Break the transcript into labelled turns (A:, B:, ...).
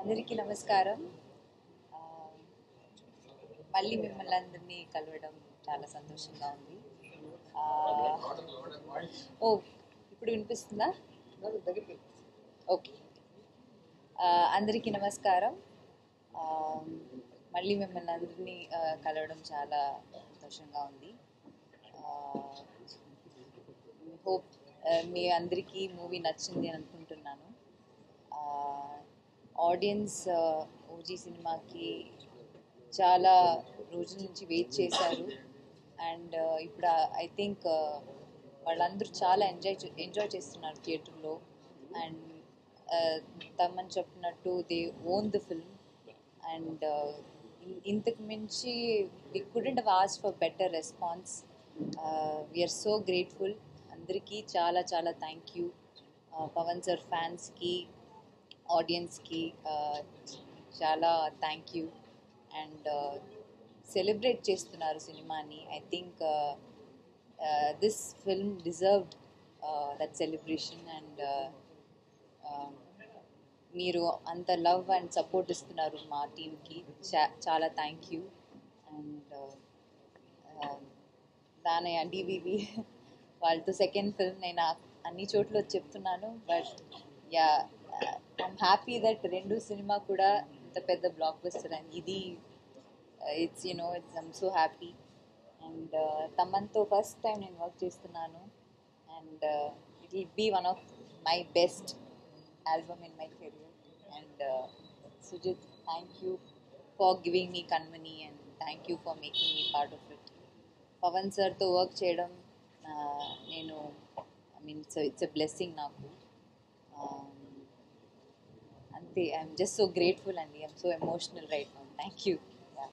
A: అందరికీ నమస్కారం. ఆహ్, మళ్ళీ మిమ్మల్ని అందరినీ కలవడం చాలా సంతోషంగా ఉంది. ఆహ్, ఓహ్! ఇప్పుడు వినిపిస్తుందా? ఓకే. అందరికీ నమస్కారం. ఆహ్, మళ్ళీ మిమ్మల్ని అందరినీ కలవడం చాలా సంతోషంగా ఉంది. ఆహ్, హోప్ మీ అందరికీ మూవీ నచ్చింది అని అనుకుంటున్నాను. ఆడియన్స్ ఓజీ సినిమాకి చాలా రోజుల నుంచి వెయిట్ చేశారు. అండ్ ఇప్పుడు ఐ థింక్ వాళ్ళందరూ చాలా ఎంజాయ్ చేస్తున్నారు థియేటర్లో. అండ్ తమని చెప్పినట్టు they own the film. And ఇంతకు మించి we couldn't have asked for better response. We're so grateful. అందరికీ చాలా చాలా థ్యాంక్ యూ. పవన్ సార్ ఫ్యాన్స్కి, ఆడియన్స్కి చాలా థ్యాంక్ యూ. అండ్ సెలబ్రేట్ చేస్తున్నారు సినిమాని. I think this film deserved that celebration. And మీరు అంత లవ్ అండ్ సపోర్ట్ ఇస్తున్నారు మా టీమ్కి. చాలా thank you. And Danayya DVV వాళ్ళతో సెకండ్ ఫిల్మ్ నేను అన్ని చోట్ల వచ్చి చెప్తున్నాను. But yeah, I'm happy that రెండు సినిమా కూడా ఇంత పెద్ద బ్లాక్ బస్టర్ అండ్ ఇది it's I'm so happy. And తమన్తో ఫస్ట్ టైం నేను వర్క్ చేస్తున్నాను. And it will be one of my best album in my career. And Sujeeth, thank you for giving me కన్మనీ and thank you for making me part of it. Pawan సార్తో work చేయడం నేను I mean it's a blessing నాకు. అంతే, I'm just so grateful అండి. I'm so emotional right now. Thank you.